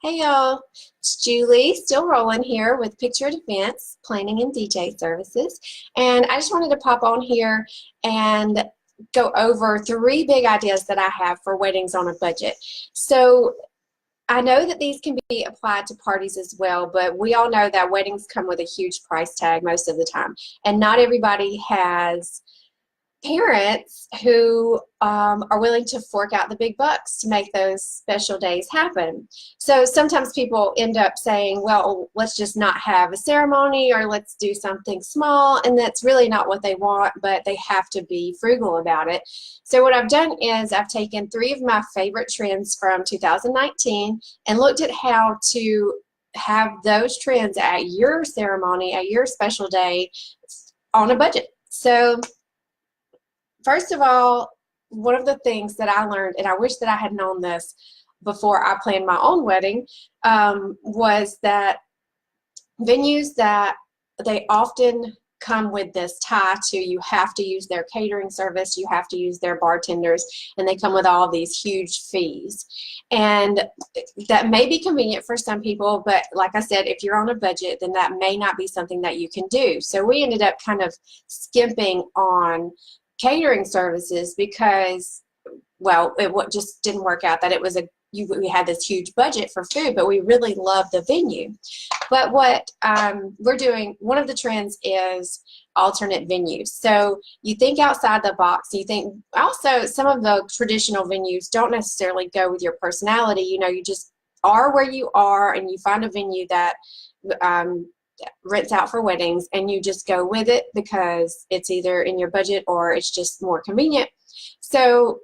Hey y'all, it's Julie, still rolling here with Picture Defense Planning and DJ Services. And I just wanted to pop on here and go over three big ideas that I have for weddings on a budget. So I know that these can be applied to parties as well, but we all know that weddings come with a huge price tag most of the time. And not everybody has parents who are willing to fork out the big bucks to make those special days happen. So sometimes people end up saying, well, let's just not have a ceremony, or let's do something small, and that's really not what they want, but they have to be frugal about it. So what I've done is I've taken three of my favorite trends from 2019 and looked at how to have those trends at your ceremony, at your special day, on a budget. So first of all, one of the things that I learned, and I wish that I had known this before I planned my own wedding, was that venues that they often come with this tie to, you have to use their catering service, you have to use their bartenders, and they come with all these huge fees. And that may be convenient for some people, but like I said, if you're on a budget, then that may not be something that you can do. So we ended up kind of skimping on catering services because, well, it just didn't work out that it was we had this huge budget for food, but we really love the venue. But what we're doing, one of the trends is alternate venues. So you think outside the box. You think also some of the traditional venues don't necessarily go with your personality. You know, you just are where you are, and you find a venue that rents out for weddings, and you just go with it because it's either in your budget or it's just more convenient. So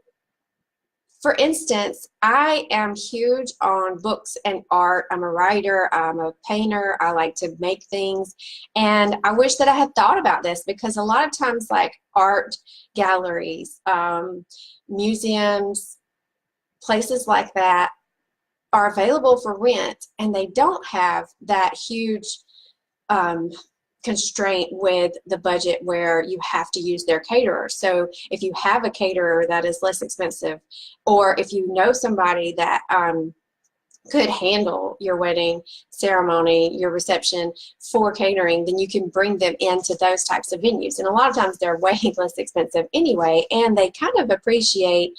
for instance, I am huge on books and art. I'm a writer, I'm a painter, I like to make things, and I wish that I had thought about this, because a lot of times, like art galleries, museums, places like that are available for rent, and they don't have that huge constraint with the budget where you have to use their caterer. So if you have a caterer that is less expensive, or if you know somebody that could handle your wedding ceremony, your reception for catering, then you can bring them into those types of venues. And a lot of times they're way less expensive anyway, and they kind of appreciate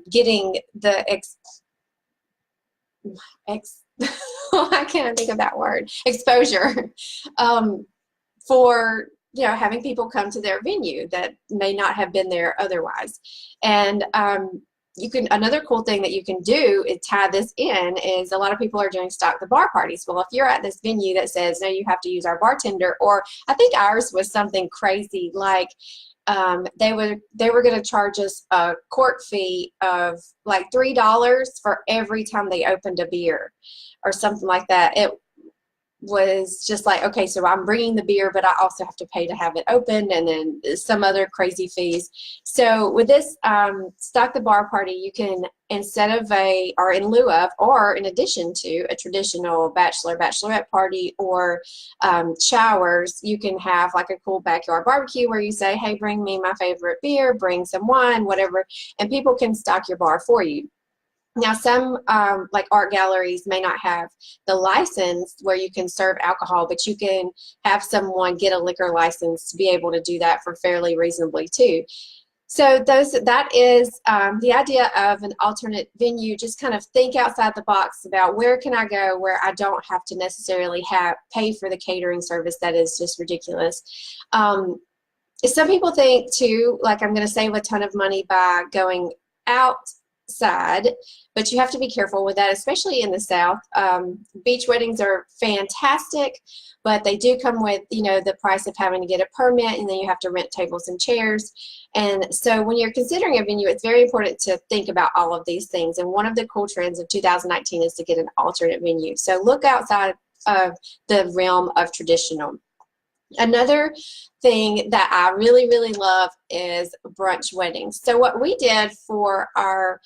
getting the I can't think of that word, exposure, for, you know, having people come to their venue that may not have been there otherwise. And another cool thing that you can do is tie this in, is a lot of people are doing stock the bar parties. Well, if you're at this venue that says, no, you have to use our bartender, or I think ours was something crazy like they were going to charge us a court fee of like $3 for every time they opened a beer or something like that. It was just like, okay, so I'm bringing the beer, but I also have to pay to have it open, and then some other crazy fees. So with this stock the bar party, you can, instead of or in lieu of, or in addition to a traditional bachelorette party or showers, you can have like a cool backyard barbecue where you say, hey, bring me my favorite beer, bring some wine, whatever, and people can stock your bar for you. Now, some like art galleries may not have the license where you can serve alcohol, but you can have someone get a liquor license to be able to do that for fairly reasonably too. So that is the idea of an alternate venue. Just kind of think outside the box about, where can I go where I don't have to necessarily pay for the catering service that is just ridiculous. Some people think too, like, I'm going to save a ton of money by going outside, but you have to be careful with that, especially in the South. Beach weddings are fantastic, but they do come with, you know, the price of having to get a permit, and then you have to rent tables and chairs. And so when you're considering a venue, it's very important to think about all of these things. And one of the cool trends of 2019 is to get an alternate venue. So look outside of the realm of traditional. Another thing that I really, really love is brunch weddings. So what we did for our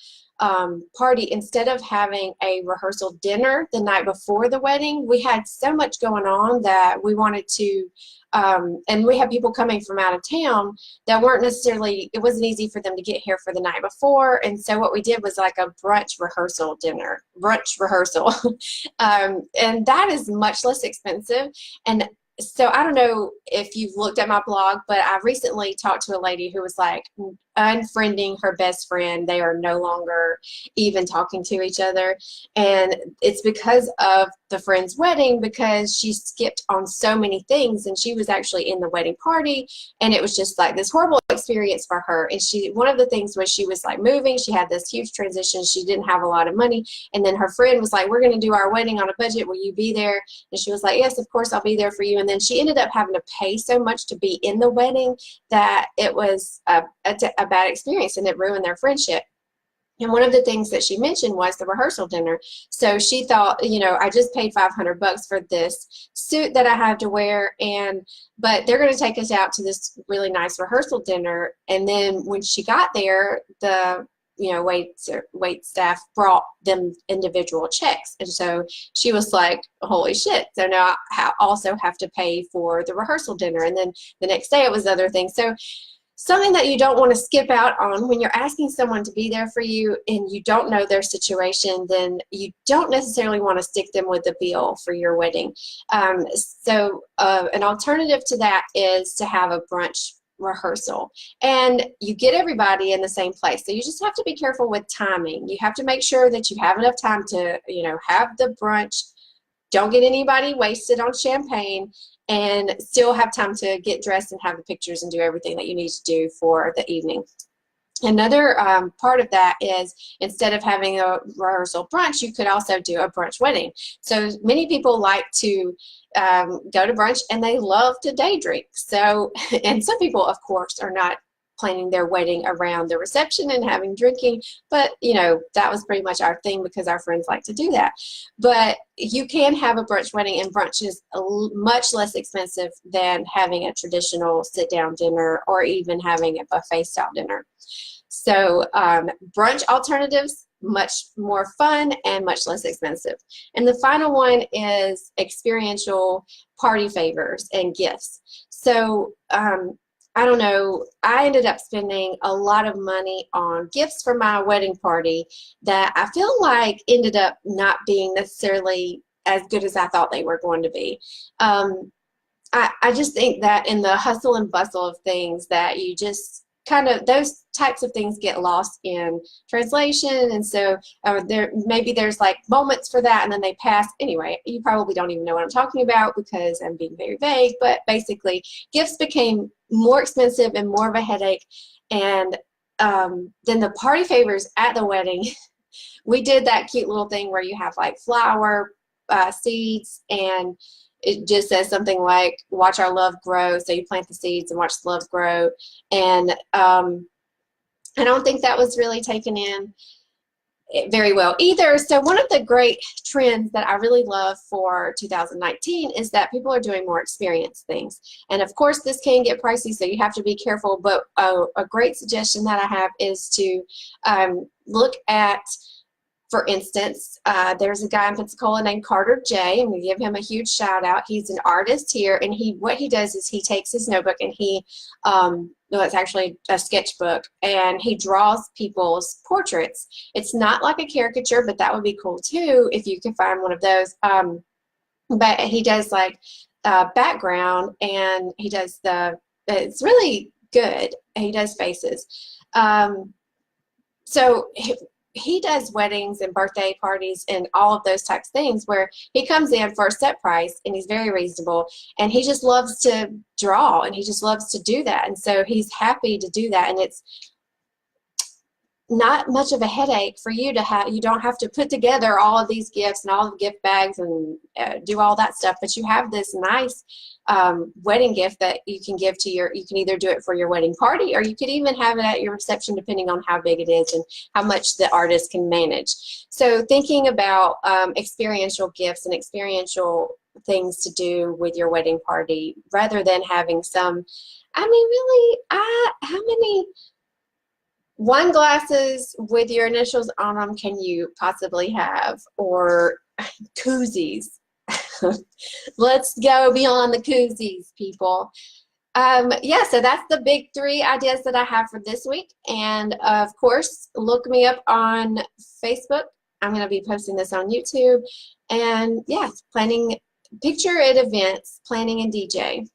party, instead of having a rehearsal dinner the night before the wedding, we had so much going on that we wanted to And we had people coming from out of town that weren't necessarily, it wasn't easy for them to get here for the night before. And so what we did was like a brunch rehearsal. And that is much less expensive. And so I don't know if you've looked at my blog, but I recently talked to a lady who was like unfriending her best friend. They are no longer even talking to each other. And it's because of the friend's wedding, because she skipped on so many things, and she was actually in the wedding party, and it was just like this horrible experience for her. And one of the things was she was like moving. She had this huge transition. She didn't have a lot of money. And then her friend was like, we're going to do our wedding on a budget. Will you be there? And she was like, yes, of course, I'll be there for you. And then she ended up having to pay so much to be in the wedding that it was a bad experience, and it ruined their friendship. And one of the things that she mentioned was the rehearsal dinner. So she thought, you know, I just paid $500 for this suit that I have to wear, but they're going to take us out to this really nice rehearsal dinner. And then when she got there, the wait staff brought them individual checks. And so she was like, holy shit. So now I also have to pay for the rehearsal dinner. And then the next day it was other things. So something that you don't want to skip out on when you're asking someone to be there for you and you don't know their situation, then you don't necessarily want to stick them with the bill for your wedding. So an alternative to that is to have a brunch rehearsal, and you get everybody in the same place. So you just have to be careful with timing. You have to make sure that you have enough time to, have the brunch, don't get anybody wasted on champagne, and still have time to get dressed and have the pictures and do everything that you need to do for the evening. Another part of that is, instead of having a rehearsal brunch, you could also do a brunch wedding. So many people like to go to brunch, and they love to day drink. So, and some people, of course, are not planning their wedding around the reception and having drinking, but that was pretty much our thing because our friends like to do that. But you can have a brunch wedding, and brunch is much less expensive than having a traditional sit-down dinner or even having a buffet style dinner. So brunch alternatives, much more fun and much less expensive. And the final one is experiential party favors and gifts. So I don't know, I ended up spending a lot of money on gifts for my wedding party that I feel like ended up not being necessarily as good as I thought they were going to be. I just think that in the hustle and bustle of things, that you just those types of things get lost in translation. And so there's like moments for that, and then they pass. Anyway, you probably don't even know what I'm talking about because I'm being very vague, but basically gifts became more expensive and more of a headache. And then the party favors at the wedding, we did that cute little thing where you have like flower seeds, and it just says something like, watch our love grow. So you plant the seeds and watch the love grow. And I don't think that was really taken in very well either. So one of the great trends that I really love for 2019 is that people are doing more experience things. And of course, this can get pricey, so you have to be careful. But a great suggestion that I have is to look at, for instance, there's a guy in Pensacola named Carter J, and we give him a huge shout out. He's an artist here, and what he does is he takes his notebook and no, it's actually a sketchbook, and he draws people's portraits. It's not like a caricature, but that would be cool too if you can find one of those. But he does like background, and he does it's really good. He does faces. So he does weddings and birthday parties and all of those types of things, where he comes in for a set price, and he's very reasonable, and he just loves to draw, and he just loves to do that. And so he's happy to do that, and it's not much of a headache for you to have. You don't have to put together all of these gifts and all the gift bags and do all that stuff, but you have this nice wedding gift that you can give to you can either do it for your wedding party, or you could even have it at your reception, depending on how big it is and how much the artist can manage. So thinking about experiential gifts and experiential things to do with your wedding party, rather than having really, how many wine glasses with your initials on them can you possibly have, or koozies? Let's go beyond the koozies, people. Yeah, so that's the big three ideas that I have for this week. And of course, look me up on Facebook. I'm going to be posting this on YouTube. And yes, planning picture at events, planning and DJ.